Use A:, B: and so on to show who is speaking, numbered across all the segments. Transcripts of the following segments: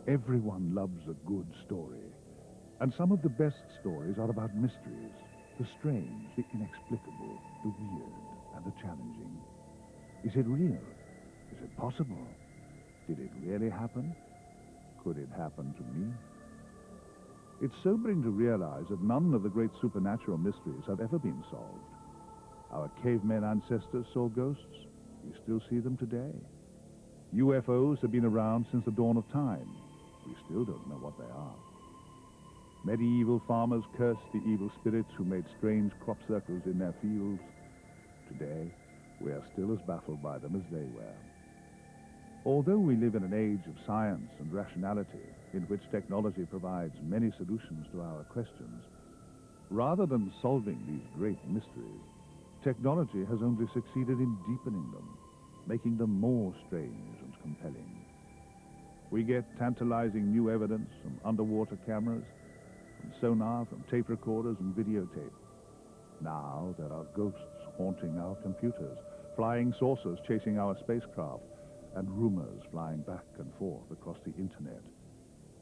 A: Everyone loves a good story. And some of the best stories are about mysteries. The strange, the inexplicable, the weird, and the challenging. Is it real? Is it possible? Did it really happen? Could it happen to me? It's sobering to realize that none of the great supernatural mysteries have ever been solved. Our cavemen ancestors saw ghosts. We still see them today. UFOs have been around since the dawn of time. We still don't know what they are. Medieval farmers cursed the evil spirits who made strange crop circles in their fields. Today, we are still as baffled by them as they were. Although we live in an age of science and rationality, in which technology provides many solutions to our questions, rather than solving these great mysteries, technology has only succeeded in deepening them, making them more strange and compelling. We get tantalizing new evidence from underwater cameras, from sonar, from tape recorders and videotape. Now there are ghosts haunting our computers, flying saucers chasing our spacecraft, and rumors flying back and forth across the internet.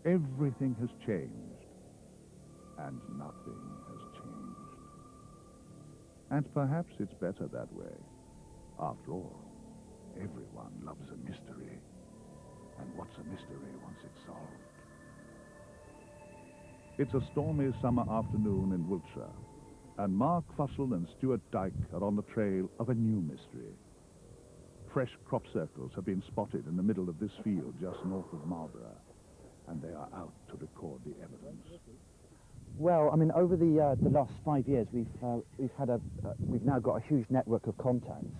A: Everything has changed, and nothing has changed. And perhaps it's better that way. After all, everyone loves a mystery. And what's a mystery once it's solved? It's a stormy summer afternoon in Wiltshire, and Mark Fussell and Stuart Dyke are on the trail of a new mystery. Fresh crop circles have been spotted in the middle of this field just north of Marlborough, and they are out to record the evidence.
B: Well, I mean, over the last 5 years, we've now got a huge network of contacts,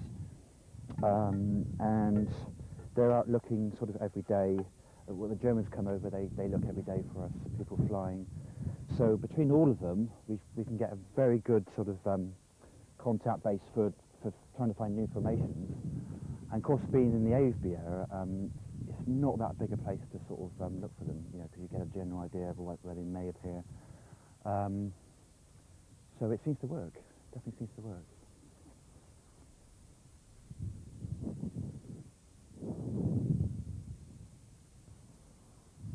B: and they're out looking sort of every day. When the Germans come over, they look every day for us, people flying. So between all of them, we can get a very good sort of contact base for trying to find new information. And of course, being in the Aveby area, it's not that big a place to sort of look for them, you know, because you get a general idea of where they may appear. So it seems to work. Definitely seems to work.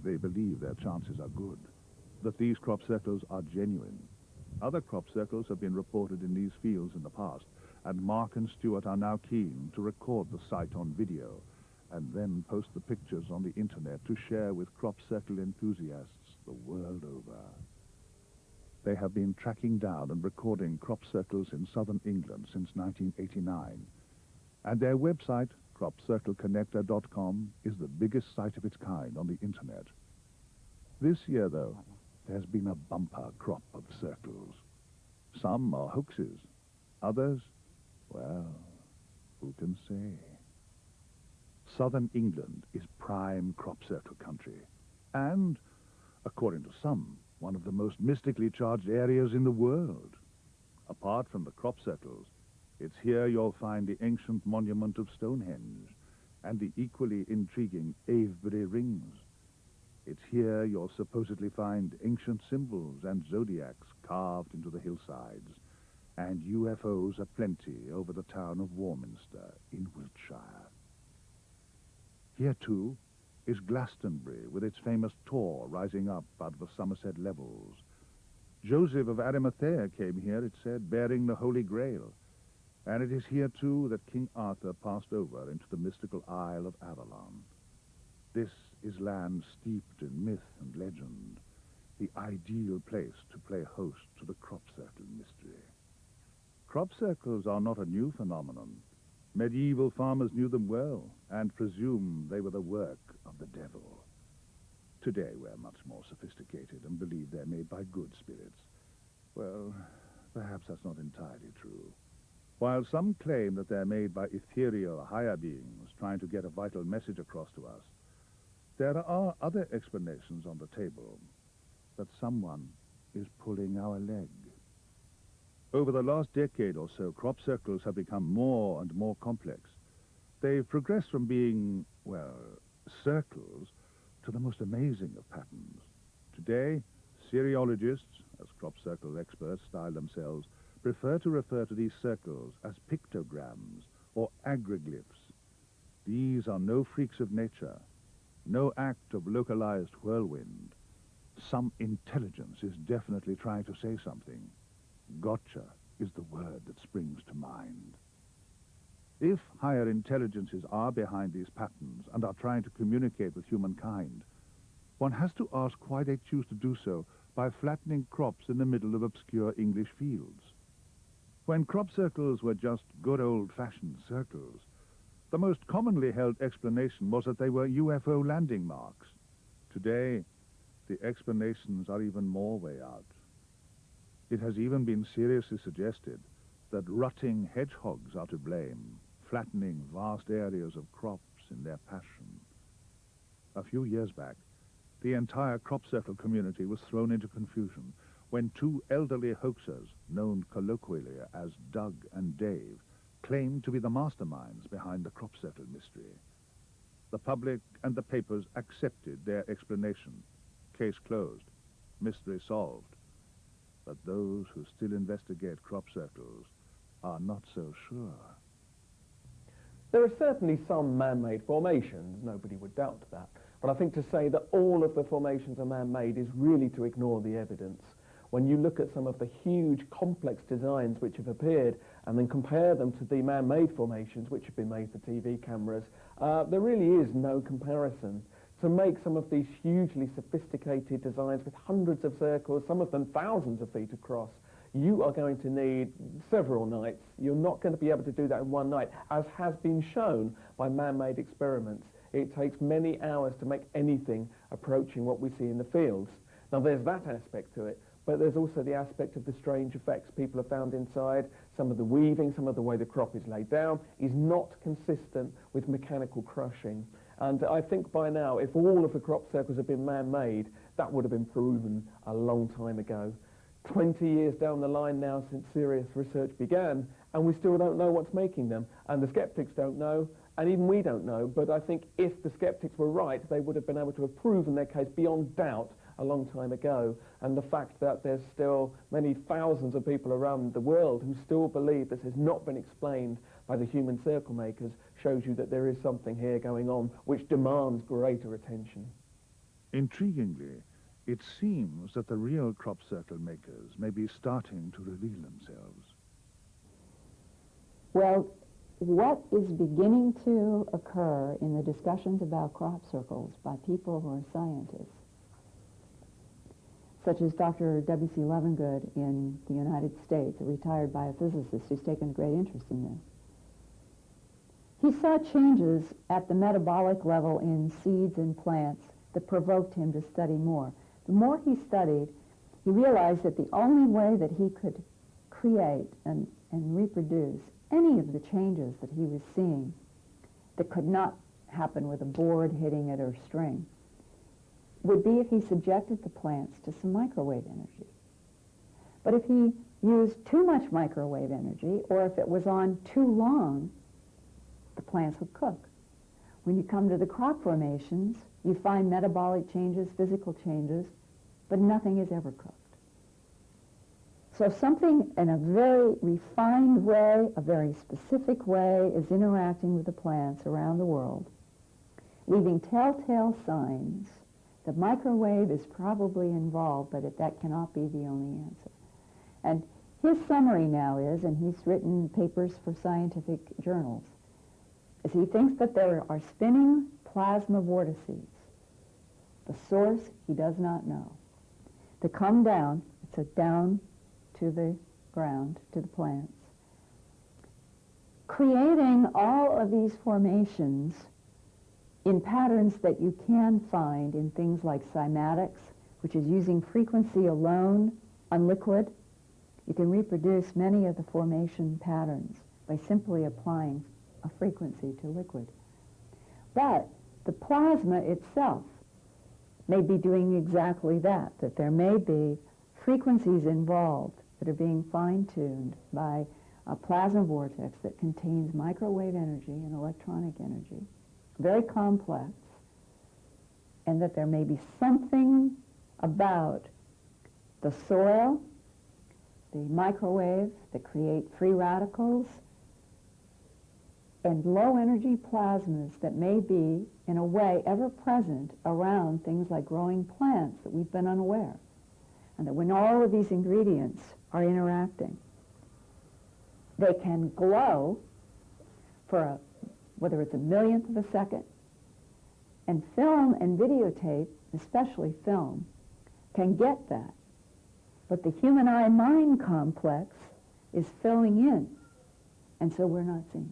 A: They believe their chances are good, that these crop circles are genuine. Other crop circles have been reported in these fields in the past, and Mark and Stuart are now keen to record the site on video and then post the pictures on the internet to share with crop circle enthusiasts the world over. They have been tracking down and recording crop circles in southern England since 1989, and their website, cropcircleconnector.com, is the biggest site of its kind on the internet. This year, though, there's been a bumper crop of circles. Some are hoaxes. Others, well, who can say? Southern England is prime crop circle country, and, according to some, one of the most mystically charged areas in the world. Apart from the crop circles, it's here you'll find the ancient monument of Stonehenge and the equally intriguing Avebury rings. It's here you'll supposedly find ancient symbols and zodiacs carved into the hillsides, and UFOs aplenty over the town of Warminster in Wiltshire. Here, too, is Glastonbury with its famous tor rising up out of the Somerset levels. Joseph of Arimathea came here, it said, bearing the Holy Grail. And it is here, too, that King Arthur passed over into the mystical Isle of Avalon. This is land steeped in myth and legend, the ideal place to play host to the crop circle mystery. Crop circles are not a new phenomenon. Medieval farmers knew them well and presumed they were the work of the devil. Today we're much more sophisticated and believe they're made by good spirits. Well, perhaps that's not entirely true. While some claim that they're made by ethereal higher beings trying to get a vital message across to us, there are other explanations on the table, that someone is pulling our leg. Over the last decade or so, crop circles have become more and more complex. They've progressed from being, well, circles to the most amazing of patterns. Today, seriologists, as crop circle experts style themselves, prefer to refer to these circles as pictograms or agroglyphs. These are no freaks of nature. no act of localized whirlwind. Some intelligence is definitely trying to say something. Gotcha is the word that springs to mind. If higher intelligences are behind these patterns and are trying to communicate with humankind, one has to ask why they choose to do so by flattening crops in the middle of obscure English fields. When crop circles were just good old-fashioned circles, the most commonly held explanation was that they were UFO landing marks. Today, the explanations are even more way out. It has even been seriously suggested that rutting hedgehogs are to blame, flattening vast areas of crops in their passion. A few years back, the entire crop circle community was thrown into confusion when two elderly hoaxers, known colloquially as Doug and Dave, claimed to be the masterminds behind the crop circle mystery. The public and the papers accepted their explanation. Case closed. Mystery solved. But those who still investigate crop circles are not so sure.
C: There are certainly some man-made formations, nobody would doubt that. But I think to say that all of the formations are man-made is really to ignore the evidence. When you look at some of the huge, complex designs which have appeared and then compare them to the man-made formations which have been made for TV cameras, there really is no comparison. To make some of these hugely sophisticated designs with hundreds of circles, some of them thousands of feet across, you are going to need several nights. You're not going to be able to do that in one night, as has been shown by man-made experiments. It takes many hours to make anything approaching what we see in the fields. Now there's that aspect to it, but there's also the aspect of the strange effects people have found inside. Some of the weaving, some of the way the crop is laid down is not consistent with mechanical crushing. And I think by now, if all of the crop circles had been man-made, that would have been proven a long time ago. 20 years down the line now since serious research began, and we still don't know what's making them. And the skeptics don't know, and even we don't know. But I think if the skeptics were right, they would have been able to have proven their case beyond doubt a long time ago. And the fact that there's still many thousands of people around the world who still believe this has not been explained by the human circle makers shows you that there is something here going on which demands greater attention.
A: Intriguingly, it seems that the real crop circle makers may be starting to reveal themselves.
D: Well, what is beginning to occur in the discussions about crop circles by people who are scientists, such as Dr. W.C. Levengood in the United States, a retired biophysicist who's taken great interest in this. He saw changes at the metabolic level in seeds and plants that provoked him to study more. The more he studied, he realized that the only way that he could create and reproduce any of the changes that he was seeing that could not happen with a board hitting it or string would be if he subjected the plants to some microwave energy. But if he used too much microwave energy, or if it was on too long, the plants would cook. When you come to the crop formations, you find metabolic changes, physical changes, but nothing is ever cooked. So something in a very refined way, a very specific way, is interacting with the plants around the world, leaving telltale signs. The microwave is probably involved, but that cannot be the only answer. And his summary now is, and he's written papers for scientific journals, is he thinks that there are spinning plasma vortices. The source he does not know. They come down, it's a down to the ground, to the plants, creating all of these formations in patterns that you can find in things like cymatics, which is using frequency alone on liquid. You can reproduce many of the formation patterns by simply applying a frequency to liquid. But the plasma itself may be doing exactly that there may be frequencies involved that are being fine-tuned by a plasma vortex that contains microwave energy and electronic energy, very complex, and that there may be something about the soil, the microwave that create free radicals, and low-energy plasmas that may be, in a way, ever present around things like growing plants that we've been unaware. And that when all of these ingredients are interacting, they can glow for whether it's a millionth of a second. And film and videotape, especially film, can get that. But the human eye-mind complex is filling in, and so we're not seeing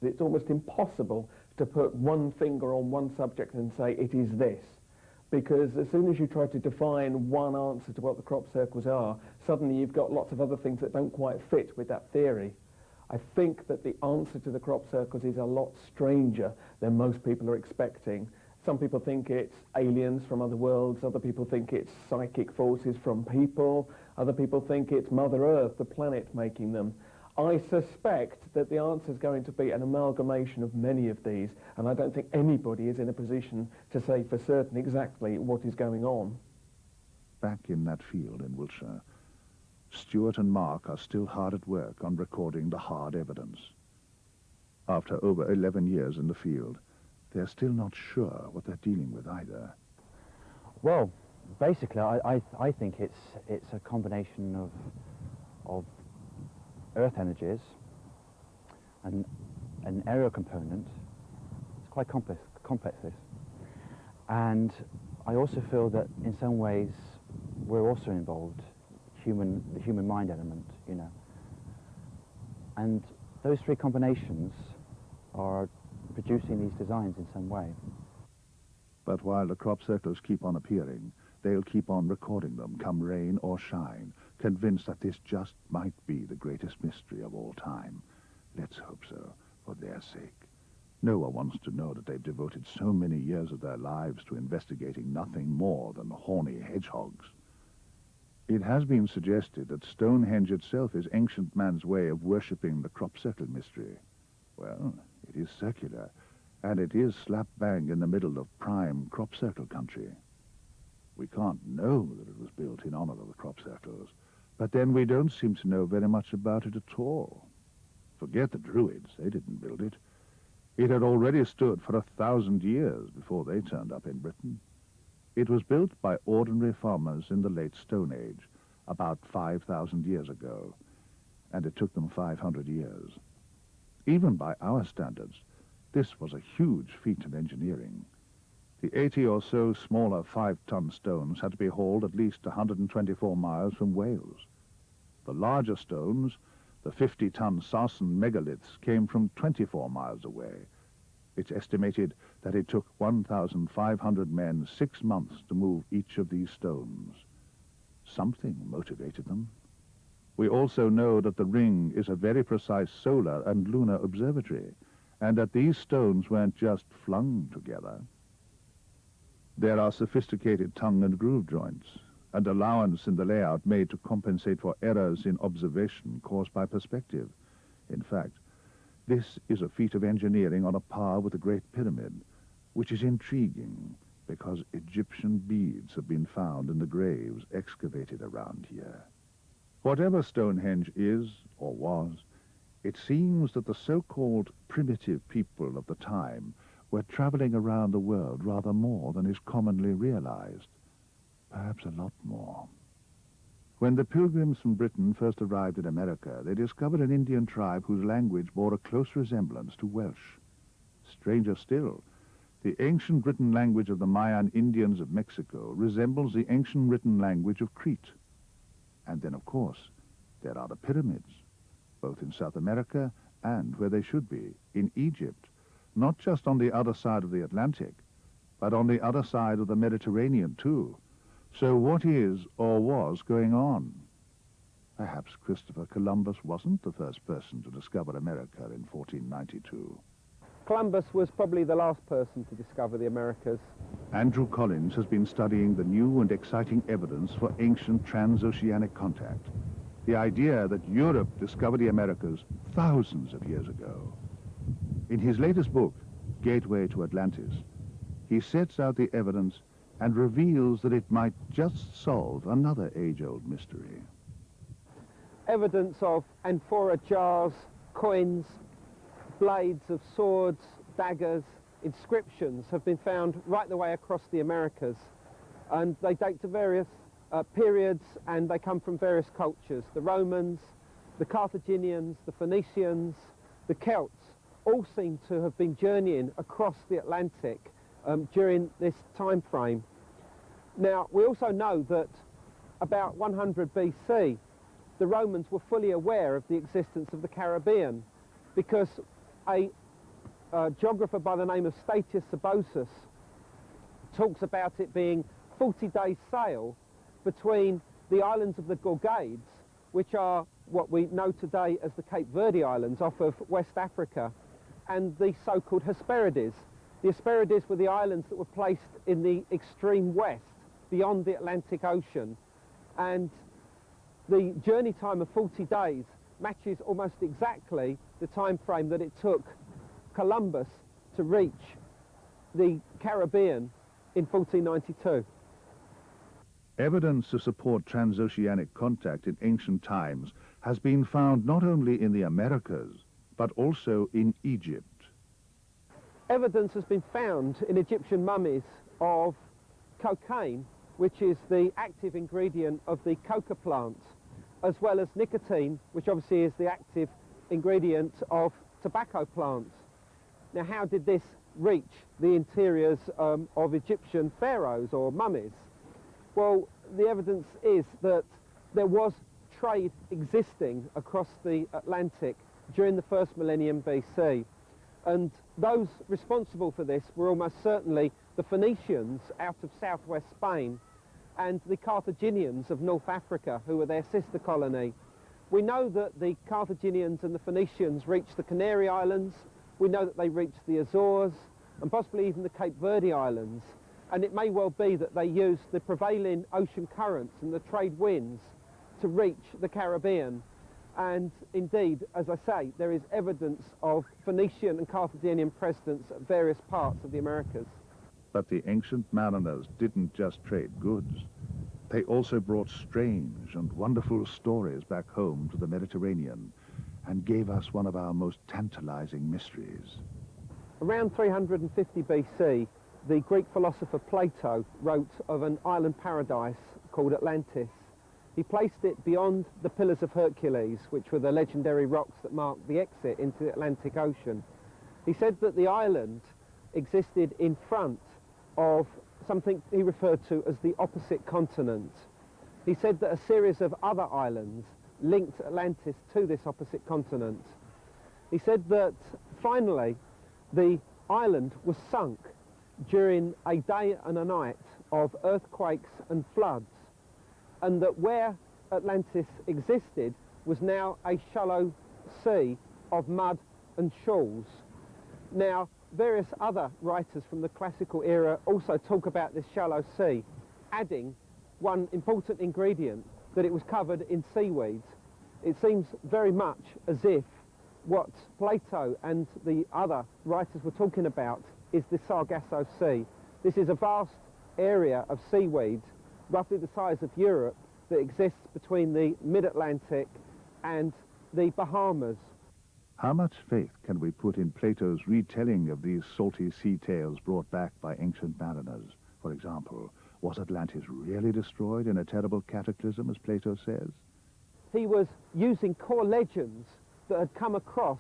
D: it.
C: It's almost impossible to put one finger on one subject and say it is this, because as soon as you try to define one answer to what the crop circles are, suddenly you've got lots of other things that don't quite fit with that theory. I think that the answer to the crop circles is a lot stranger than most people are expecting. Some people think it's aliens from other worlds, other people think it's psychic forces from people, other people think it's Mother Earth, the planet, making them. I suspect that the answer is going to be an amalgamation of many of these, and I don't think anybody is in a position to say for certain exactly what is going on.
A: Back in that field in Wiltshire, Stuart and Mark are still hard at work on recording the hard evidence. After over 11 years in the field, they're still not sure what they're dealing with either.
B: Well, basically, I think it's a combination of Earth energies and an aerial component. It's quite complex this. And I also feel that in some ways we're also involved, the human mind element, you know. And those three combinations are producing these designs in some way.
A: But while the crop circles keep on appearing, they'll keep on recording them, come rain or shine, convinced that this just might be the greatest mystery of all time. Let's hope so, for their sake. No one wants to know that they've devoted so many years of their lives to investigating nothing more than horny hedgehogs. It has been suggested that Stonehenge itself is ancient man's way of worshipping the crop circle mystery. Well, it is circular, and it is slap bang in the middle of prime crop circle country. We can't know that it was built in honor of the crop circles, but then we don't seem to know very much about it at all. Forget the Druids, they didn't build it. It had already stood for 1,000 years before they turned up in Britain. It was built by ordinary farmers in the late Stone Age, about 5,000 years ago, and it took them 500 years. Even by our standards, this was a huge feat of engineering. The 80 or so smaller 5-ton stones had to be hauled at least 124 miles from Wales. The larger stones, the 50-ton Sarsen megaliths, came from 24 miles away. It's estimated that it took 1,500 men 6 months to move each of these stones. Something motivated them. We also know that the ring is a very precise solar and lunar observatory, and that these stones weren't just flung together. There are sophisticated tongue and groove joints, and allowance in the layout made to compensate for errors in observation caused by perspective. In fact, this is a feat of engineering on a par with the Great Pyramid, which is intriguing because Egyptian beads have been found in the graves excavated around here. Whatever Stonehenge is, or was, it seems that the so-called primitive people of the time were traveling around the world rather more than is commonly realized. Perhaps a lot more. When the pilgrims from Britain first arrived in America, they discovered an Indian tribe whose language bore a close resemblance to Welsh. Stranger still, the ancient written language of the Mayan Indians of Mexico resembles the ancient written language of Crete. And then, of course, there are the pyramids, both in South America and where they should be, in Egypt, not just on the other side of the Atlantic, but on the other side of the Mediterranean too. So what is or was going on? Perhaps Christopher Columbus wasn't the first person to discover America in 1492.
E: Columbus was probably the last person to discover the Americas.
A: Andrew Collins has been studying the new and exciting evidence for ancient transoceanic contact. The idea that Europe discovered the Americas thousands of years ago. In his latest book, Gateway to Atlantis, he sets out the evidence and reveals that it might just solve another age-old mystery.
E: Evidence of amphora jars coins, blades of swords, daggers, inscriptions have been found right the way across the Americas, and they date to various periods, and they come from various cultures. The Romans, the Carthaginians, the Phoenicians, the Celts all seem to have been journeying across the Atlantic during this time frame. Now, we also know that about 100 BC, the Romans were fully aware of the existence of the Caribbean, because a geographer by the name of Statius Sabosus talks about it being 40 days sail between the islands of the Gorgades, which are what we know today as the Cape Verde Islands off of West Africa, and the so-called Hesperides. The Hesperides were the islands that were placed in the extreme west, beyond the Atlantic Ocean, and the journey time of 40 days matches almost exactly the time frame that it took Columbus to reach the Caribbean in 1492.
A: Evidence to support transoceanic contact in ancient times has been found not only in the Americas, but also in Egypt.
E: Evidence has been found in Egyptian mummies of cocaine, which is the active ingredient of the coca plant, as well as nicotine, which obviously is the active ingredient of tobacco plants. Now, how did this reach the interiors of Egyptian pharaohs or mummies? Well, the evidence is that there was trade existing across the Atlantic during the first millennium BC. And those responsible for this were almost certainly the Phoenicians out of southwest Spain and the Carthaginians of North Africa, who were their sister colony. We know that the Carthaginians and the Phoenicians reached the Canary Islands. We know that they reached the Azores and possibly even the Cape Verde Islands. And it may well be that they used the prevailing ocean currents and the trade winds to reach the Caribbean. And indeed, as I say, there is evidence of Phoenician and Carthaginian presence at various parts of the Americas.
A: But the ancient mariners didn't just trade goods. They also brought strange and wonderful stories back home to the Mediterranean and gave us one of our most tantalizing mysteries.
E: Around 350 BC, the Greek philosopher Plato wrote of an island paradise called Atlantis. He placed it beyond the Pillars of Hercules, which were the legendary rocks that marked the exit into the Atlantic Ocean. He said that the island existed in front of something he referred to as the opposite continent. He said that a series of other islands linked Atlantis to this opposite continent. He said that finally the island was sunk during a day and a night of earthquakes and floods, and that where Atlantis existed was now a shallow sea of mud and shoals. Now, various other writers from the classical era also talk about this shallow sea, adding one important ingredient, that it was covered in seaweed. It seems very much as if what Plato and the other writers were talking about is the Sargasso Sea. This is a vast area of seaweed, roughly the size of Europe, that exists between the mid-Atlantic and the Bahamas.
A: How much faith can we put in Plato's retelling of these salty sea tales brought back by ancient mariners? For example, was Atlantis really destroyed in a terrible cataclysm, as Plato says?
E: He was using core legends that had come across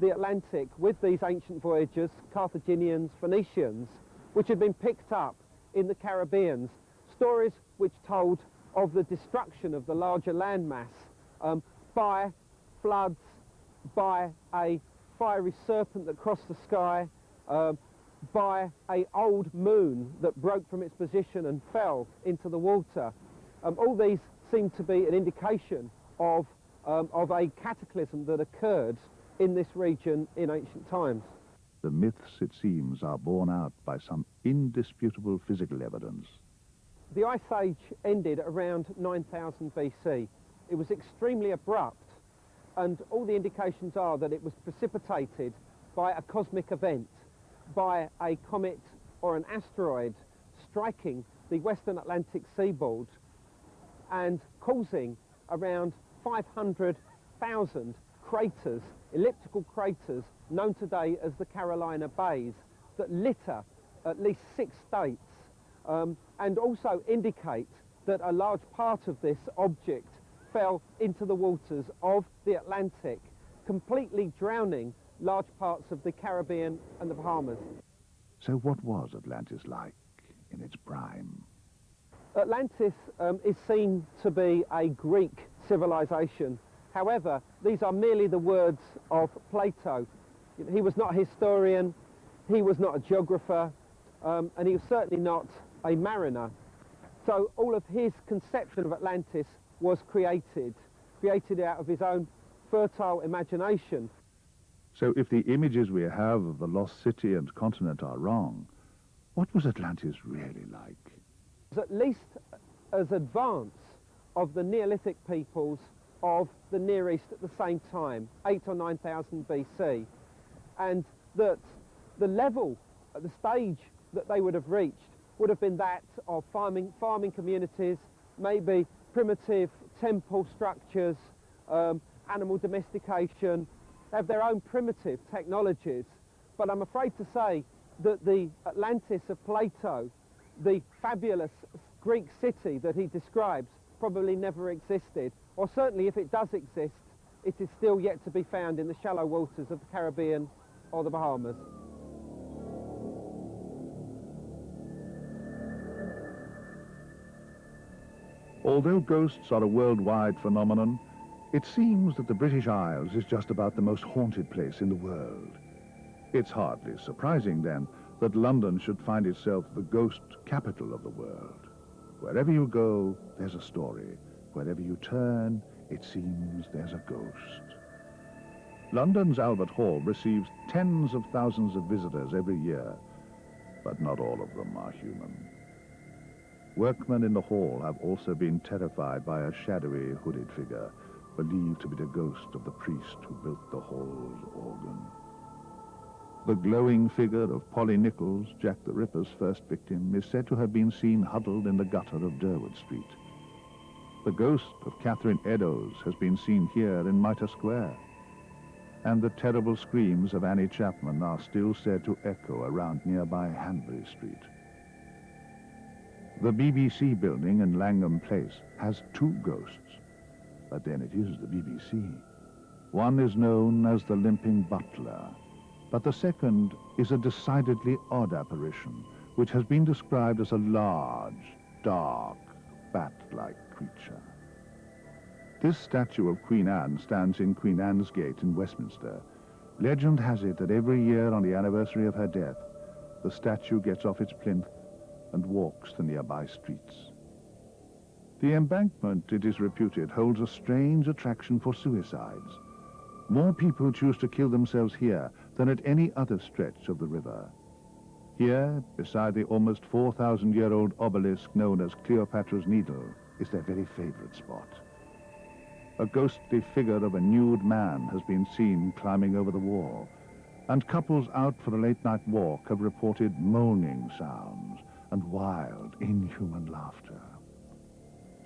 E: the Atlantic with these ancient voyagers, Carthaginians, Phoenicians, which had been picked up in the Caribbean, stories which told of the destruction of the larger landmass by floods, by a fiery serpent that crossed the sky, by an old moon that broke from its position and fell into the water. All these seem to be an indication of a cataclysm that occurred in this region in ancient times.
A: The myths, it seems, are borne out by some indisputable physical evidence.
E: The Ice Age ended around 9000 BC. It was extremely abrupt, and all the indications are that it was precipitated by a cosmic event, by a comet or an asteroid striking the western Atlantic seaboard and causing around 500,000 craters elliptical craters known today as the Carolina Bays that litter at least 6 states and also indicate that a large part of this object fell into the waters of the Atlantic, completely drowning large parts of the Caribbean and the Bahamas.
A: So what was Atlantis like in its prime?
E: Atlantis is seen to be a Greek civilization. However, these are merely the words of Plato. He was not a historian, he was not a geographer, and he was certainly not a mariner. So all of his conception of Atlantis was created out of his own fertile imagination.
A: So if the images we have of the lost city and continent are wrong, what was Atlantis really like?
E: It was at least as advanced of the Neolithic peoples of the Near East at the same time, 8 or 9,000 BC, and that the level, the stage that they would have reached would have been that of farming communities, maybe primitive temple structures, animal domestication. They have their own primitive technologies, but I'm afraid to say that the Atlantis of Plato, the fabulous Greek city that he describes, probably never existed, or certainly if it does exist, it is still yet to be found in the shallow waters of the Caribbean or the Bahamas.
A: Although ghosts are a worldwide phenomenon, it seems that the British Isles is just about the most haunted place in the world. It's hardly surprising, then, that London should find itself the ghost capital of the world. Wherever you go, there's a story. Wherever you turn, it seems there's a ghost. London's Albert Hall receives tens of thousands of visitors every year, but not all of them are human. Workmen in the hall have also been terrified by a shadowy, hooded figure, believed to be the ghost of the priest who built the hall's organ. The glowing figure of Polly Nichols, Jack the Ripper's first victim, is said to have been seen huddled in the gutter of Durwood Street. The ghost of Catherine Eddowes has been seen here in Mitre Square, and the terrible screams of Annie Chapman are still said to echo around nearby Hanbury Street. The BBC building in Langham Place has 2 ghosts, but then it is the BBC. One is known as the Limping Butler, but the second is a decidedly odd apparition, which has been described as a large, dark, bat-like creature. This statue of Queen Anne stands in Queen Anne's Gate in Westminster. Legend has it that every year on the anniversary of her death, the statue gets off its plinth and walks the nearby streets. The embankment, it is reputed, holds a strange attraction for suicides. More people choose to kill themselves here than at any other stretch of the river. Here, beside the almost 4,000-year-old obelisk known as Cleopatra's Needle, is their very favorite spot. A ghostly figure of a nude man has been seen climbing over the wall, and couples out for a late-night walk have reported moaning sounds and wild, inhuman laughter.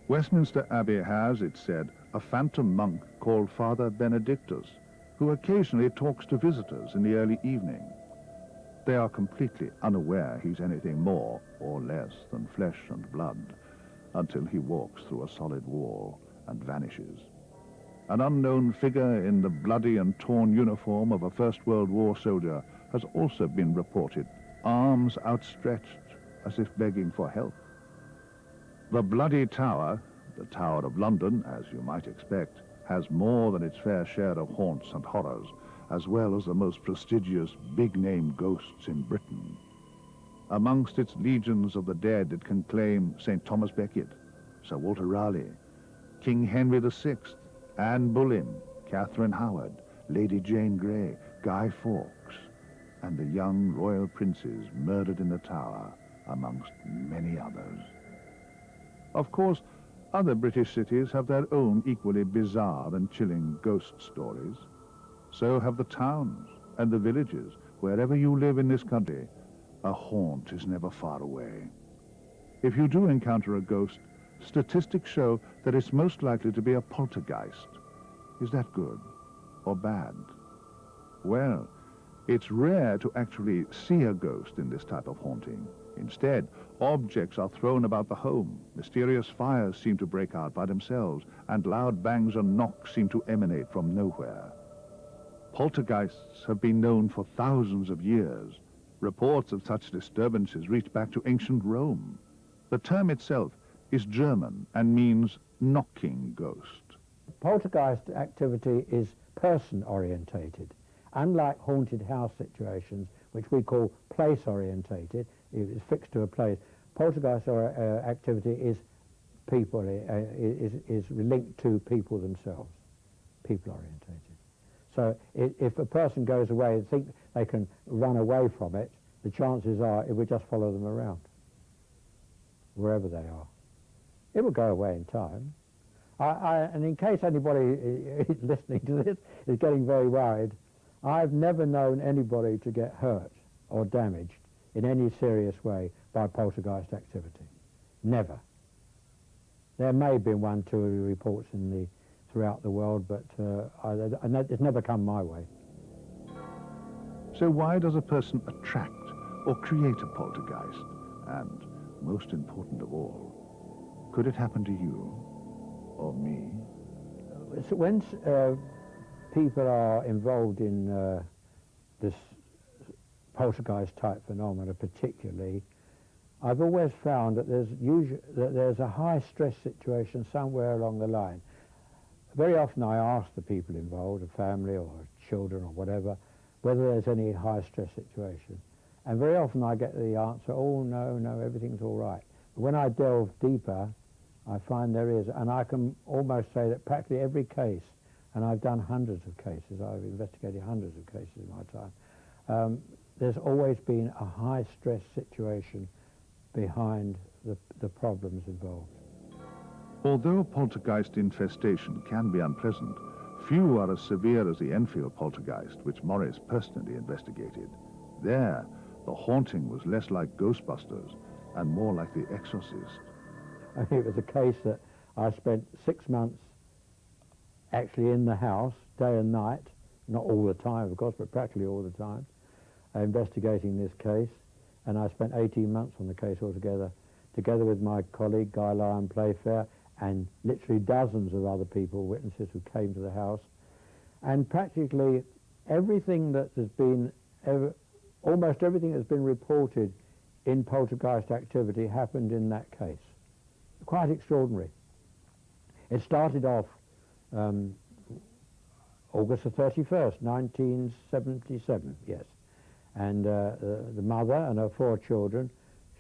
A: Westminster Abbey has, it's said, a phantom monk called Father Benedictus, who occasionally talks to visitors in the early evening. They are completely unaware he's anything more or less than flesh and blood, until he walks through a solid wall and vanishes. An unknown figure in the bloody and torn uniform of a First World War soldier has also been reported, arms outstretched as if begging for help. The Bloody Tower, the Tower of London, as you might expect, has more than its fair share of haunts and horrors, as well as the most prestigious big-name ghosts in Britain. Amongst its legions of the dead, it can claim St. Thomas Becket, Sir Walter Raleigh, King Henry VI, Anne Boleyn, Catherine Howard, Lady Jane Grey, Guy Fawkes, and the young royal princes murdered in the Tower, amongst many others. Of course, other British cities have their own equally bizarre and chilling ghost stories. So have the towns and the villages. Wherever you live in this country, a haunt is never far away. If you do encounter a ghost, statistics show that it's most likely to be a poltergeist. Is that good or bad? Well, it's rare to actually see a ghost in this type of haunting. Instead, objects are thrown about the home, mysterious fires seem to break out by themselves, and loud bangs and knocks seem to emanate from nowhere. Poltergeists have been known for thousands of years. Reports of such disturbances reach back to ancient Rome. The term itself is German and means knocking ghost.
F: Poltergeist activity is person-orientated. Unlike haunted house situations, which we call place-orientated, it's fixed to a place, poltergeist activity is people, is linked to people themselves, people-orientated. So if a person goes away and think they can run away from it, the chances are it would just follow them around, wherever they are. It will go away in time. And in case anybody listening to this is getting very worried, I've never known anybody to get hurt or damaged in any serious way by poltergeist activity. Never. There may have been 1, 2 reports throughout the world, but it's never come my way.
A: So why does a person attract or create a poltergeist? And most important of all, could it happen to you or me?
F: So when people are involved in this poltergeist type phenomena particularly, I've always found that there's a high stress situation somewhere along the line. Very often I ask the people involved, a family or children or whatever, whether there's any high stress situation. And very often I get the answer, oh no, everything's all right. But when I delve deeper, I find there is, and I can almost say that practically every case, and I've done hundreds of cases, I've investigated hundreds of cases in my time, there's always been a high stress situation behind the problems involved.
A: Although poltergeist infestation can be unpleasant, few are as severe as the Enfield poltergeist, which Morris personally investigated. There, the haunting was less like Ghostbusters and more like The Exorcist.
F: I think it was a case that I spent 6 months actually in the house, day and night, not all the time, of course, but practically all the time, investigating this case. And I spent 18 months on the case altogether, together with my colleague, Guy Lyon Playfair, and literally dozens of other people, witnesses who came to the house. And practically everything that has been, almost everything that's been reported in poltergeist activity happened in that case. Quite extraordinary. It started off August the 31st, 1977, yes. And the mother and her 4 children,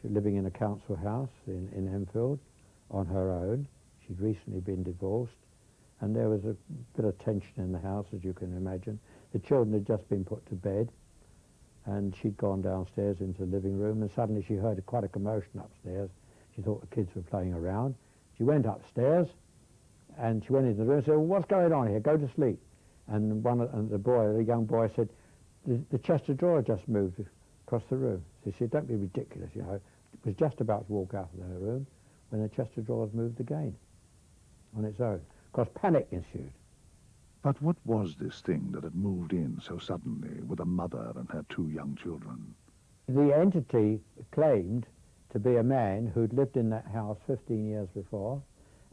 F: she was living in a council house in Enfield on her own. She'd recently been divorced, and there was a bit of tension in the house, as you can imagine. The children had just been put to bed, and she'd gone downstairs into the living room, and suddenly she heard quite a commotion upstairs. She thought the kids were playing around. She went upstairs, and she went into the room and said, well, what's going on here? Go to sleep. And the young boy said, the chest of drawers just moved across the room. So she said, don't be ridiculous, you know. Was just about to walk out of her room when the chest of drawers moved again on its own. Of course, panic ensued.
A: But what was this thing that had moved in so suddenly with a mother and her 2 young children?
F: The entity claimed to be a man who'd lived in that house 15 years before,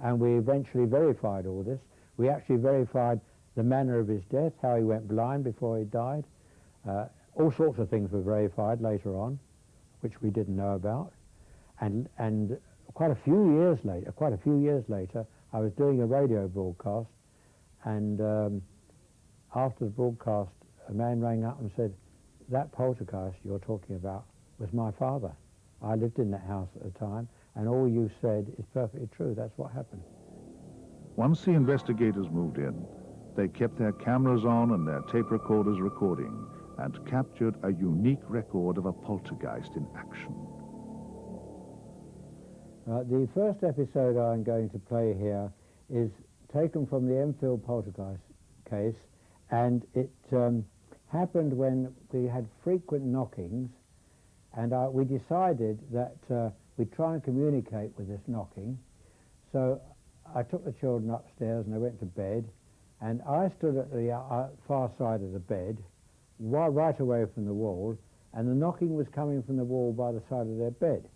F: and we eventually verified all this. We actually verified the manner of his death, how he went blind before he died. All sorts of things were verified later on, which we didn't know about. And quite a few years later, I was doing a radio broadcast, and after the broadcast, a man rang up and said, that poltergeist you're talking about was my father. I lived in that house at the time, and all you said is perfectly true. That's what happened.
A: Once the investigators moved in, they kept their cameras on and their tape recorders recording and captured a unique record of a poltergeist in action.
F: The first episode I'm going to play here is taken from the Enfield poltergeist case, and it happened when we had frequent knockings, and we decided that we'd try and communicate with this knocking. So I took the children upstairs and they went to bed, and I stood at the far side of the bed right away from the wall, and the knocking was coming from the wall by the side of their bed.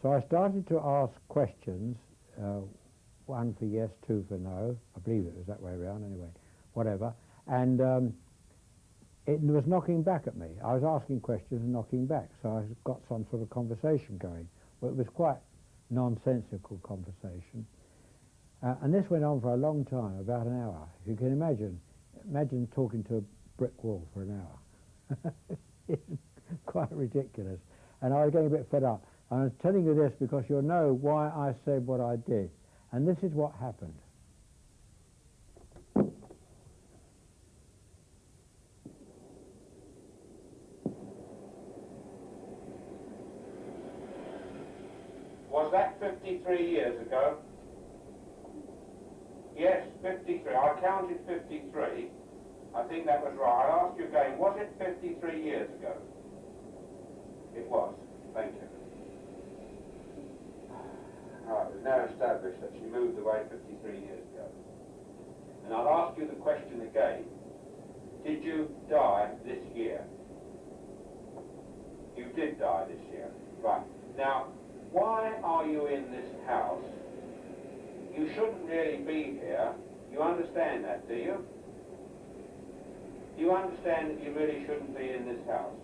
F: So I started to ask questions, one for yes, two for no. I believe it was that way around anyway, whatever. And it was knocking back at me. I was asking questions and knocking back, so I got some sort of conversation going. Well, it was quite nonsensical conversation. And this went on for a long time, about an hour. If you can imagine talking to a brick wall for an hour. It's quite ridiculous. And I was getting a bit fed up. And I'm telling you this because you'll know why I said what I did. And this is what happened.
G: Was that 53 years ago? Yes, 53. I counted 53. I think that was right. I'll ask you again, was it 53 years ago? It was. Thank you. Right, we've now established that she moved away 53 years ago. And I'll ask you the question again. Did you die this year? You did die this year. Right. Now, why are you in this house? You shouldn't really be here. You understand that, do you? You understand that you really shouldn't be in this house?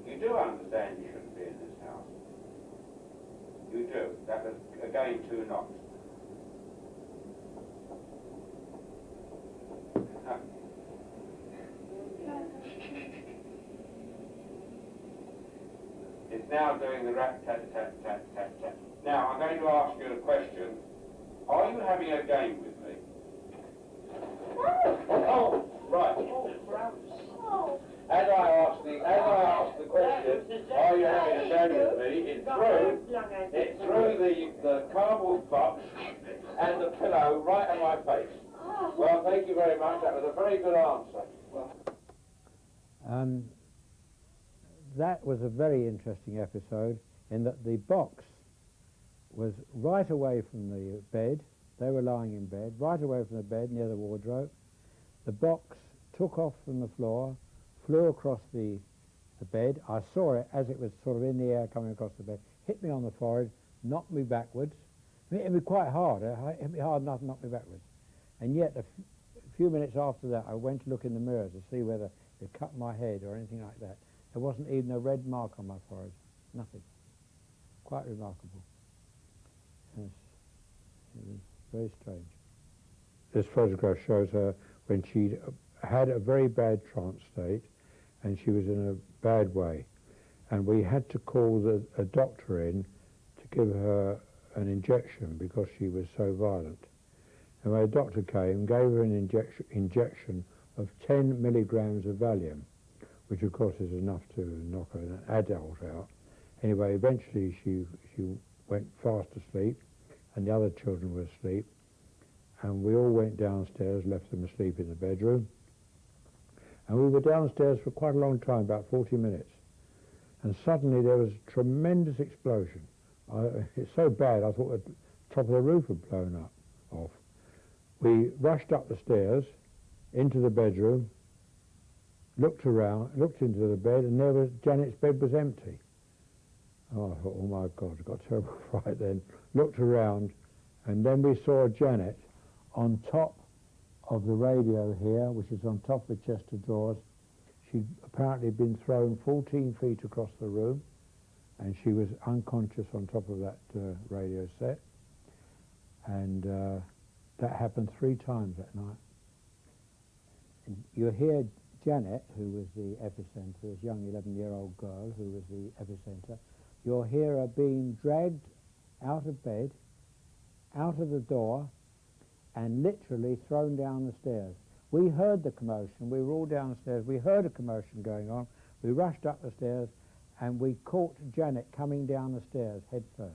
G: You do understand you shouldn't be in this house? You do. That was, again, 2 knocks. It's now doing the rat-tat-tat-tat-tat-tat. Now, I'm going to ask you a question. Are you having a game with me? Oh, right. As I asked the question, are you having a game with me? It threw the cardboard box and the pillow right at my face. Well, thank you very much. That was a very good answer.
F: That was a very interesting episode in that the box was right away from the bed. They were lying in bed, right away from the bed near the wardrobe. The box took off from the floor, flew across the bed. I saw it as it was sort of in the air coming across the bed, hit me on the forehead, knocked me backwards. It hit me quite hard. It hit me hard enough to knock me backwards. And yet, a few minutes after that, I went to look in the mirror to see whether it cut my head or anything like that. There wasn't even a red mark on my forehead. Nothing. Quite remarkable. Yes. It was very strange. This photograph shows her when she had a very bad trance state and she was in a bad way. And we had to call a doctor in to give her an injection because she was so violent. And when a doctor came, gave her an injection of 10 milligrams of Valium, which of course is enough to knock an adult out. Anyway, eventually she went fast asleep, and the other children were asleep, and we all went downstairs, left them asleep in the bedroom, and we were downstairs for quite a long time, about 40 minutes, and suddenly there was a tremendous explosion. It's so bad I thought the top of the roof had blown off. We rushed up the stairs into the bedroom, looked around, looked into the bed, and there was Janet's bed was empty. Oh, I thought, oh my God, I got terrible fright then. Looked around, and then we saw Janet on top of the radio here, which is on top of the chest of drawers. She'd apparently been thrown 14 feet across the room, and she was unconscious on top of that radio set. And that happened 3 times that night. And you hear Janet, who was the epicenter, this young 11-year-old girl who was the epicenter, you'll hear her being dragged out of bed, out of the door, and literally thrown down the stairs. We heard the commotion. We were all downstairs. We heard a commotion going on. We rushed up the stairs, and we caught Janet coming down the stairs head first.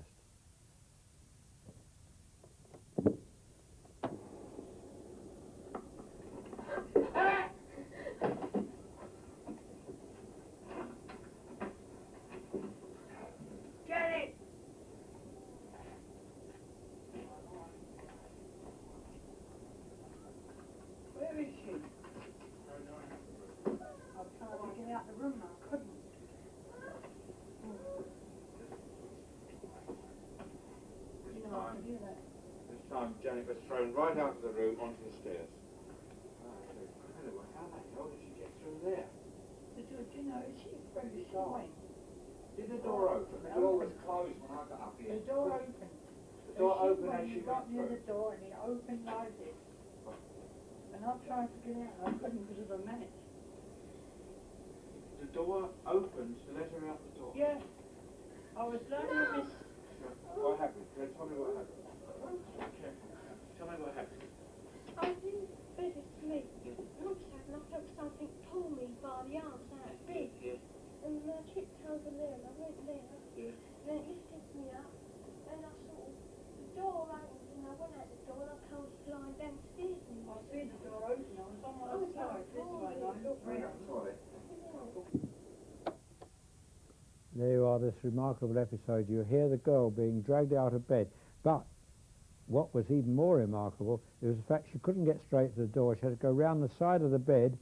G: time Janet was thrown right out of the room onto the stairs. Incredible. How the hell did she get through there?
H: Do you know, she very fine.
G: Did the door open? The door was closed when I got up here.
H: The door opened.
G: The door opened as she
H: got
G: went
H: near
G: through.
H: the door and it opened like this. And I tried to get out and I couldn't because of a match.
G: The door opened to let her out the door.
H: Yeah. I was lying on this.
G: What happened? Tell me what happened. Tell me what happened.
I: I was in bed asleep, looked at and I felt something pull me by the arms out big.
G: Yeah.
I: And I tripped over there and I went there.
G: Yeah.
I: Then it lifted me up and I saw the door opened and I went out the door and I was flying downstairs.
H: I see the door open. I was on my side this way and I looked round.
F: There you are, this remarkable episode. You hear the girl being dragged out of bed, but what was even more remarkable was the fact she couldn't get straight to the door. She had to go round the side of the bed.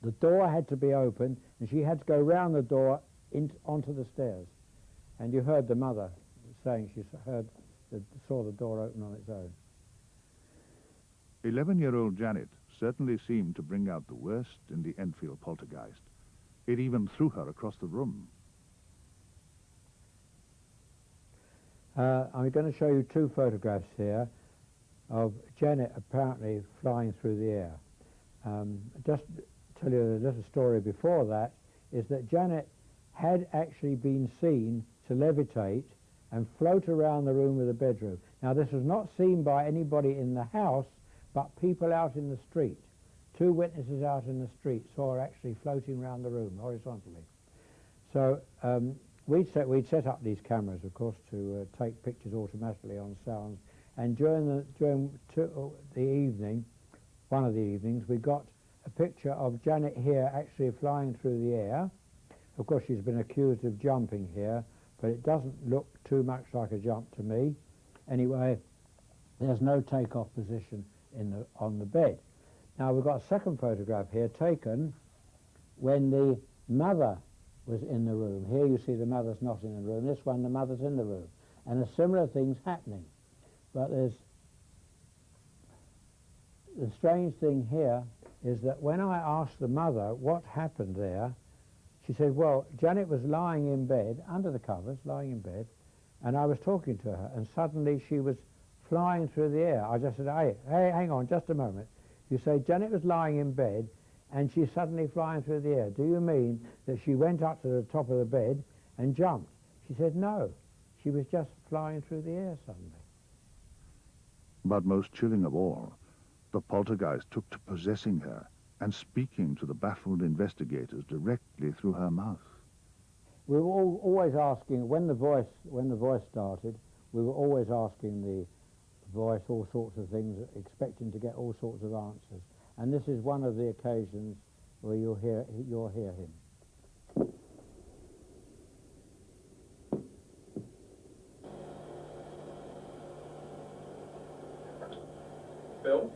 F: The door had to be open, and she had to go round the door onto the stairs. And you heard the mother saying she saw the door open on its own.
A: 11-year-old Janet certainly seemed to bring out the worst in the Enfield poltergeist. It even threw her across the room.
F: I'm going to show you two photographs here of Janet apparently flying through the air. Just tell you a little story before that, is that Janet had actually been seen to levitate and float around the room of the bedroom. Now this was not seen by anybody in the house, but people out in the street. Two witnesses out in the street saw her actually floating around the room horizontally. So we'd set up these cameras, of course, to take pictures automatically on sounds. And during the evening, one of the evenings, we got a picture of Janet here actually flying through the air. Of course, she's been accused of jumping here, but it doesn't look too much like a jump to me. Anyway, there's no takeoff position on the bed. Now, we've got a second photograph here taken when the mother was in the room. Here you see the mother's not in the room. This one, the mother's in the room. And a similar thing's happening. But the strange thing here is that when I asked the mother what happened there, she said, well, Janet was lying in bed, under the covers, lying in bed, and I was talking to her, and suddenly she was flying through the air. I just said, hey, hang on, just a moment. You say Janet was lying in bed, and she's suddenly flying through the air. Do you mean that she went up to the top of the bed and jumped? She said, no, she was just flying through the air suddenly.
A: But most chilling of all, the poltergeist took to possessing her and speaking to the baffled investigators directly through her mouth.
F: We were always asking, when the voice started, we were always asking the voice all sorts of things, expecting to get all sorts of answers. And this is one of the occasions where you'll hear him.
J: Bill,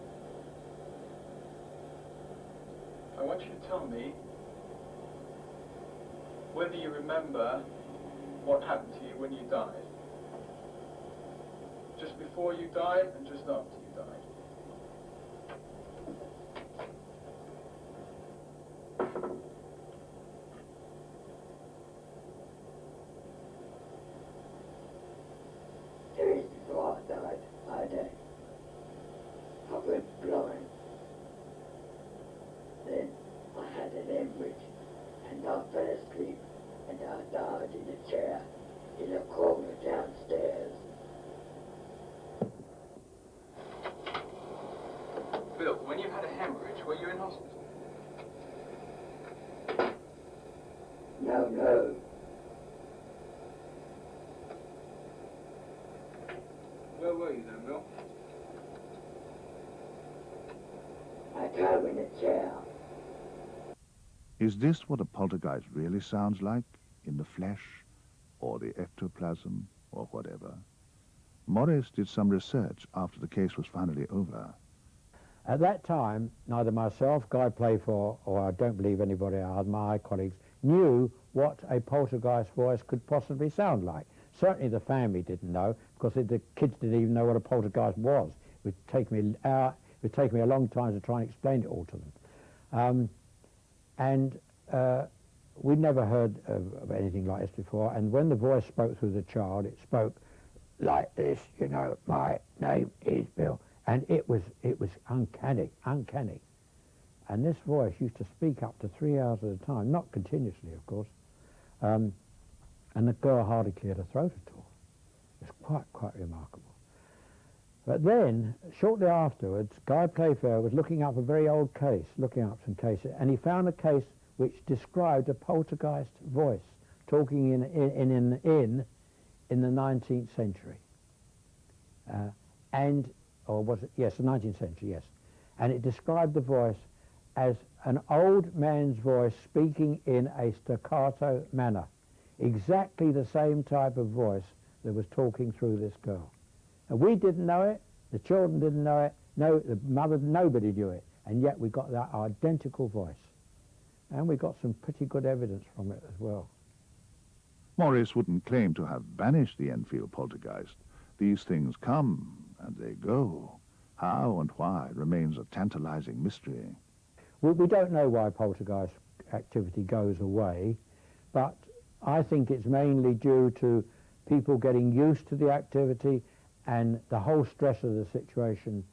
J: I want you to tell me whether you remember what happened to you when you died. Just before you died and just after you died.
H: Days before I died, I went blind. Then I had an hemorrhage and I fell asleep and I died in a chair in a corner downstairs.
J: Bill, when you had a hemorrhage, were you in hospital?
H: No.
J: Where were you then, Bill?
H: I died in a chair.
A: Is this what a poltergeist really sounds like, in the flesh, or the ectoplasm, or whatever? Morris did some research after the case was finally over.
F: At that time, neither myself, Guy Playfair, or I don't believe anybody else, my colleagues, knew what a poltergeist voice could possibly sound like. Certainly the family didn't know, because the kids didn't even know what a poltergeist was. It would take me a long time to try and explain it all to them. We'd never heard of anything like this before, and when the voice spoke through the child, it spoke like this, you know, my name is Bill, and it was uncanny. And this voice used to speak up to 3 hours at a time, not continuously, of course, and the girl hardly cleared her throat at all. It was quite remarkable. But then, shortly afterwards, Guy Playfair was looking up a very old case, some cases, and he found a case which described a poltergeist voice talking in the 19th century. Or was it? Yes, the 19th century, yes. And it described the voice as an old man's voice speaking in a staccato manner. Exactly the same type of voice that was talking through this girl. And we didn't know it, the children didn't know it, no, the mother, nobody knew it, and yet we got that identical voice. And we got some pretty good evidence from it as well.
A: Morris wouldn't claim to have banished the Enfield poltergeist. These things come and they go. How and why remains a tantalizing mystery.
F: We don't know why poltergeist activity goes away, but I think it's mainly due to people getting used to the activity and the whole stress of the situation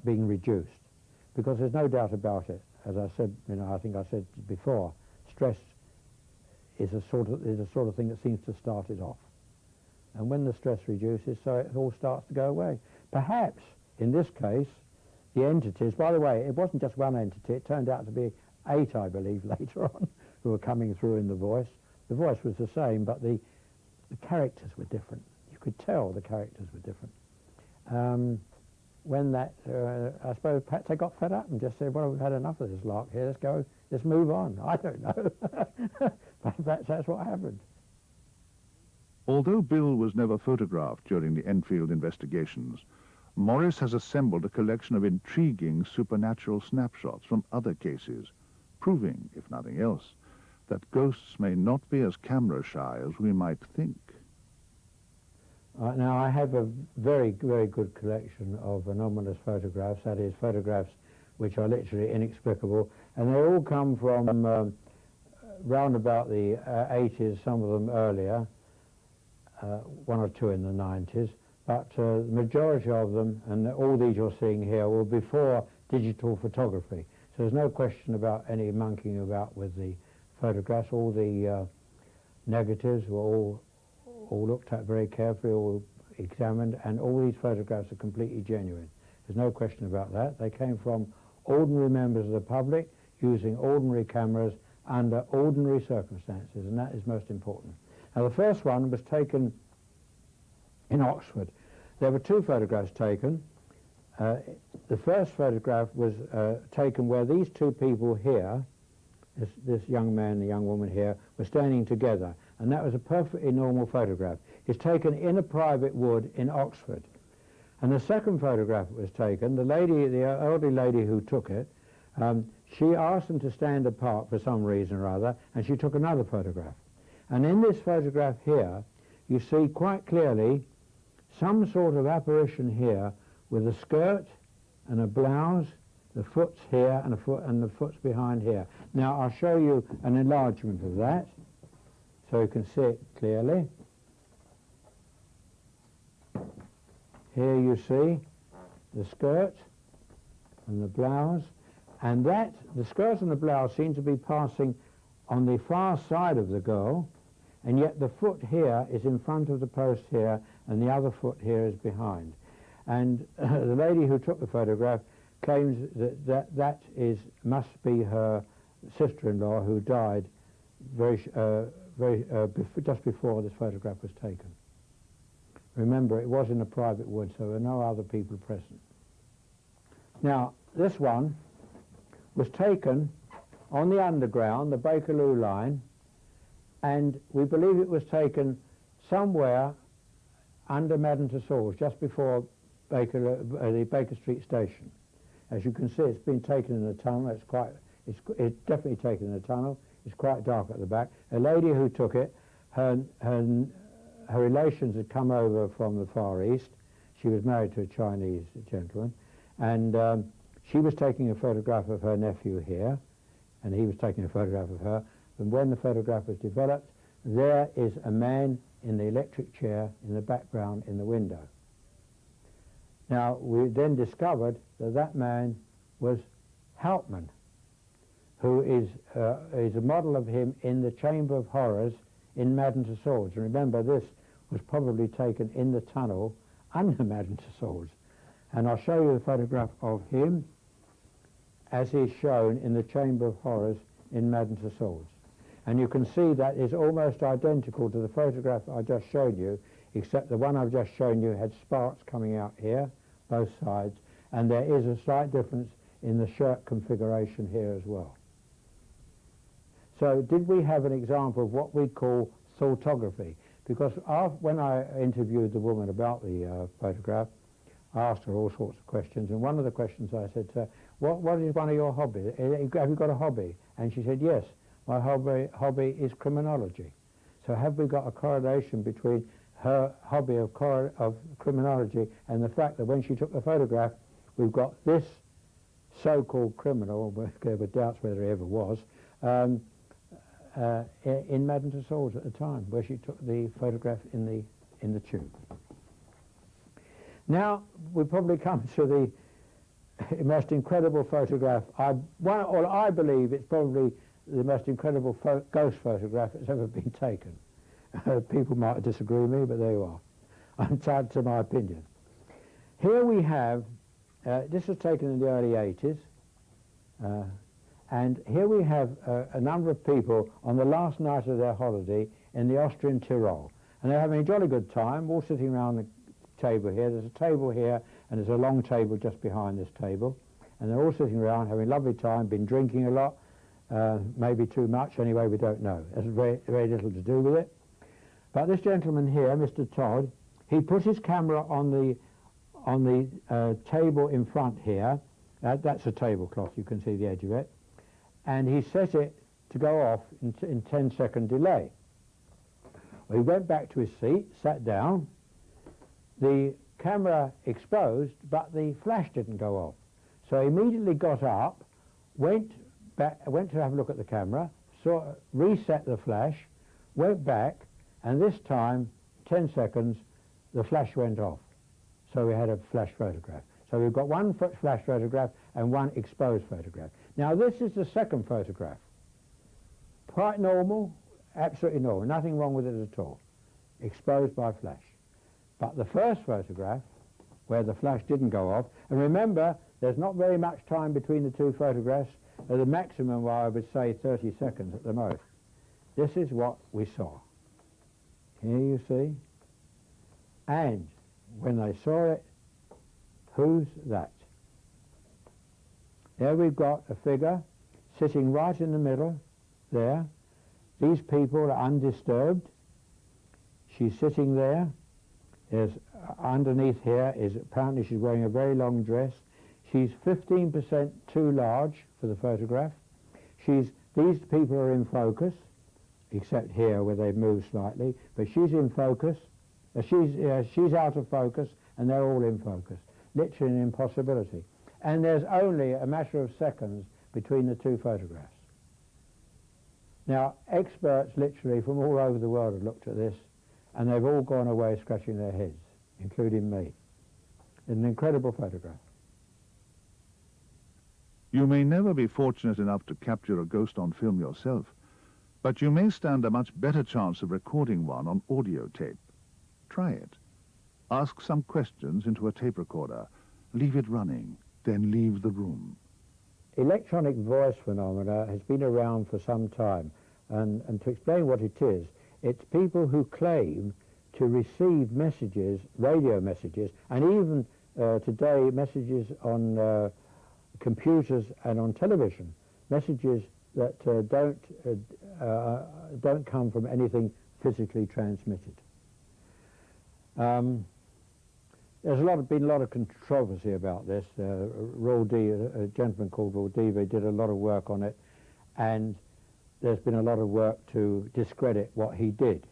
F: being reduced. Because there's no doubt about it, as I said, I think I said before, stress is a sort of thing that seems to start it off. And when the stress reduces, so it all starts to go away. Perhaps, in this case, the entities, by the way, it wasn't just one entity, it turned out to be 8, I believe, later on, who were coming through in the voice. The voice was the same, but the characters were different. You could tell the characters were different. When that, I suppose perhaps they got fed up and just said, well, we've had enough of this lark here, let's move on. I don't know. But that's what happened.
A: Although Bill was never photographed during the Enfield investigations, Morris has assembled a collection of intriguing supernatural snapshots from other cases, proving, if nothing else, that ghosts may not be as camera-shy as we might think.
F: Now, I have a very, very good collection of anomalous photographs, that is, photographs which are literally inexplicable, and they all come from round about the 80s, some of them earlier, 1 or 2 in the 90s, but the majority of them, and all these you're seeing here, were before digital photography. So there's no question about any monkeying about with the photographs. All the negatives were all looked at very carefully, all examined, and all these photographs are completely genuine. There's no question about that. They came from ordinary members of the public using ordinary cameras under ordinary circumstances, and that is most important. Now, the first one was taken in Oxford. There were 2 photographs taken. The first photograph was taken where these 2 people here, this young man and the young woman here, were standing together, and that was a perfectly normal photograph. It's taken in a private wood in Oxford. And the second photograph that was taken, the elderly lady who took it, she asked them to stand apart for some reason or other, and she took another photograph. And in this photograph here, you see quite clearly some sort of apparition here with a skirt and a blouse, the foot's here and the foot's behind here. Now, I'll show you an enlargement of that so you can see it clearly. Here you see the skirt and the blouse, and the skirt and the blouse seem to be passing on the far side of the girl, and yet the foot here is in front of the post here, and the other foot here is behind. And the lady who took the photograph claims that must be her sister-in-law, who died just before this photograph was taken. Remember, it was in a private wood, so there were no other people present. Now, this one was taken on the underground, the Bakerloo line, and we believe it was taken somewhere under Madden Tussauds, just before the Baker Street station. As you can see, it's been taken in a tunnel. It's definitely taken in a tunnel. It's quite dark at the back. A lady who took it, her her relations had come over from the Far East. She was married to a Chinese gentleman, and she was taking a photograph of her nephew here, and he was taking a photograph of her. And when the photograph was developed, there is a man in the electric chair in the background in the window. Now, we then discovered that that man was Hauptmann, who is a model of him in the Chamber of Horrors in Madame Tussauds. And remember, this was probably taken in the tunnel under Madame Tussauds. And I'll show you the photograph of him as he's shown in the Chamber of Horrors in Madame Tussauds. And you can see that is almost identical to the photograph I just showed you, except the one I've just shown you had sparks coming out here, both sides, and there is a slight difference in the shirt configuration here as well. So did we have an example of what we call thoughtography? Because when I interviewed the woman about the photograph, I asked her all sorts of questions, and one of the questions I said to her, what is one of your hobbies? Have you got a hobby? And she said, yes, my hobby is criminology. So have we got a correlation between her hobby of criminology and the fact that when she took the photograph, we've got this so-called criminal, with doubts whether he ever was, in Madame Tussauds at the time, where she took the photograph in the tube. Now we probably come to the most incredible photograph. I believe it's probably the most incredible ghost photograph that's ever been taken. People might disagree with me, but there you are. I'm entitled to my opinion. Here we have, this was taken in the early 80s, and here we have a number of people on the last night of their holiday in the Austrian Tyrol. And they're having a jolly good time, all sitting around the table here. There's a table here, and there's a long table just behind this table. And they're all sitting around having a lovely time, been drinking a lot, maybe too much, anyway, we don't know. There's very, very little to do with it. But this gentleman here, Mr. Todd, he put his camera on the table in front here. That's a tablecloth, you can see the edge of it. And he set it to go off in 10-second delay. Well, he went back to his seat, sat down. The camera exposed, but the flash didn't go off. So he immediately got up, went to have a look at the camera, reset the flash, went back, and this time, 10 seconds, the flash went off. So we had a flash photograph. So we've got one flash photograph and one exposed photograph. Now this is the second photograph. Quite normal, absolutely normal, nothing wrong with it at all. Exposed by flash. But the first photograph, where the flash didn't go off, and remember, there's not very much time between the two photographs, the maximum, well, I would say 30 seconds at the most. This is what we saw. Here you see. And when they saw it, who's that? There we've got a figure sitting right in the middle there. These people are undisturbed. She's sitting there. There's underneath here is apparently she's wearing a very long dress. She's 15% too large for the photograph. These people are in focus, except here where they've moved slightly, but she's in focus. She's out of focus, and they're all in focus. Literally an impossibility. And there's only a matter of seconds between the two photographs. Now, experts literally from all over the world have looked at this, and they've all gone away scratching their heads, including me. It's an incredible photograph.
A: You may never be fortunate enough to capture a ghost on film yourself, but you may stand a much better chance of recording one on audio tape. Try it. Ask some questions into a tape recorder, leave it running, then leave the room.
F: Electronic voice phenomena has been around for some time, and to explain what it is, it's people who claim to receive messages, radio messages, and even today messages on computers and on television, messages that don't come from anything physically transmitted. There's been a lot of controversy about this. A gentleman called Raul Dive did a lot of work on it, and there's been a lot of work to discredit what he did.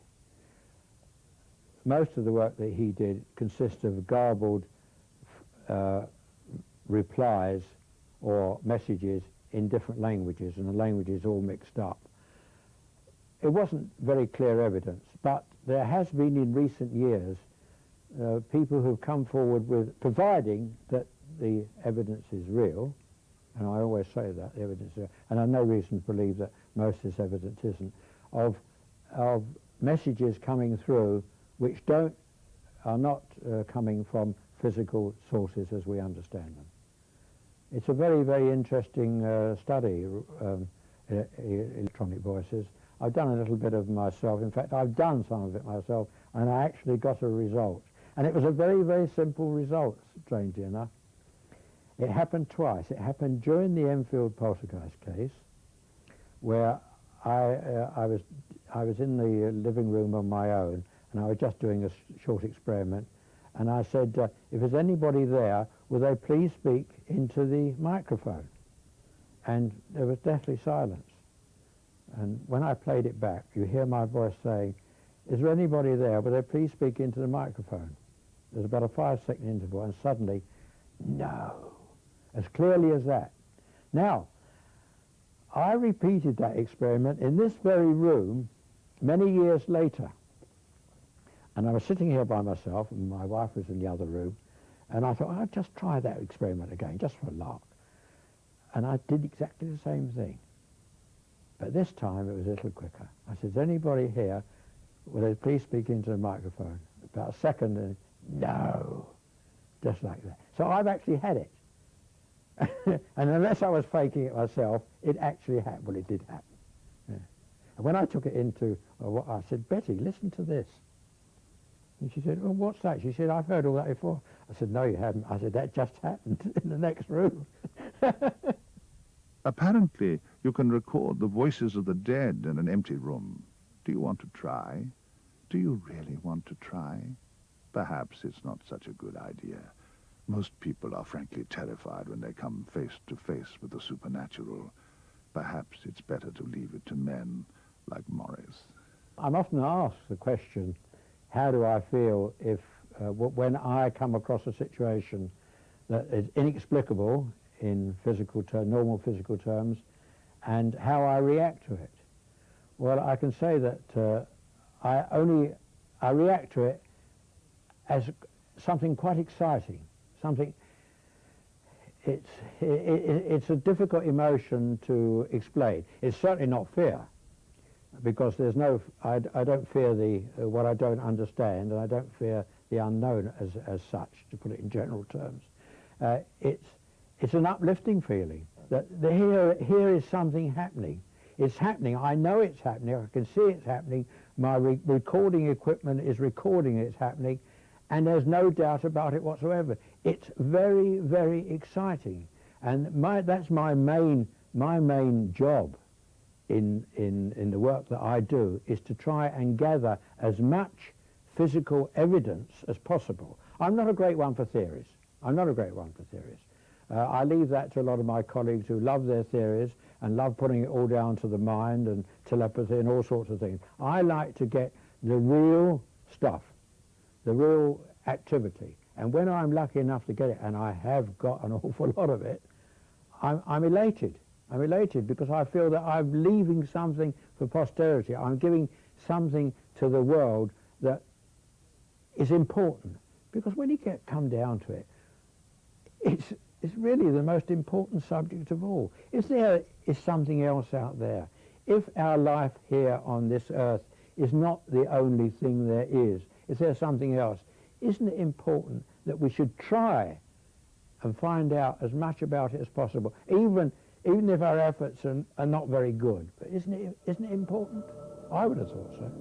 F: most of the work that he did consists of garbled replies or messages in different languages, and the languages all mixed up. It wasn't very clear evidence, but there has been in recent years people who've come forward with, providing that the evidence is real, and I always say that, the evidence is real, and I've no reason to believe that most of this evidence isn't, of messages coming through which are not coming from physical sources as we understand them. It's a very, very interesting study, electronic voices. I've done a little bit of it myself. In fact, I've done some of it myself, and I actually got a result. And it was a very, very simple result, strangely enough. It happened twice. It happened during the Enfield poltergeist case, where I was in the living room on my own, and I was just doing a short experiment, and I said, if there's anybody there, will they please speak into the microphone? And there was deathly silence. And when I played it back, you hear my voice saying, is there anybody there? Will they please speak into the microphone? There's about a 5-second interval, and suddenly, no, as clearly as that. Now, I repeated that experiment in this very room many years later. And I was sitting here by myself, and my wife was in the other room, and I thought, I'll just try that experiment again, just for a lark. And I did exactly the same thing. But this time it was a little quicker. I said, is anybody here? Will they please speak into the microphone? About a second, and no, just like that. So I've actually had it. And unless I was faking it myself, it actually happened. Well, it did happen. Yeah. And when I took it into, I said, Betty, listen to this. And she said, well, what's that? She said, I've heard all that before. I said, no, you haven't. I said, that just happened in the next room.
A: Apparently, you can record the voices of the dead in an empty room. Do you want to try? Do you really want to try? Perhaps it's not such a good idea. Most people are frankly terrified when they come face to face with the supernatural. Perhaps it's better to leave it to men like Morris.
F: I'm often asked the question, how do I feel if, when I come across a situation that is inexplicable in normal physical terms, and how I react to it? Well, I can say that I react to it as something quite exciting, something. It's a difficult emotion to explain. It's certainly not fear, because there's no. I don't fear what I don't understand, and I don't fear the unknown as such, to put it in general terms. It's an uplifting feeling that here is something happening. It's happening. I know it's happening. I can see it's happening. My recording equipment is recording it's happening, and there's no doubt about it whatsoever. It's very, very exciting, and that's my main job in the work that I do, is to try and gather as much physical evidence as possible. I'm not a great one for theories. I leave that to a lot of my colleagues who love their theories and love putting it all down to the mind and telepathy and all sorts of things. I like to get the real stuff, the real activity. And when I'm lucky enough to get it, and I have got an awful lot of it, I'm elated. I'm elated because I feel that I'm leaving something for posterity. I'm giving something to the world that is important. Because when you come down to it, it's really the most important subject of all. If there is something else out there, if our life here on this earth is not the only thing there is, if there's something else, isn't it important that we should try and find out as much about it as possible, even if our efforts are not very good? But isn't it important? I would have thought so.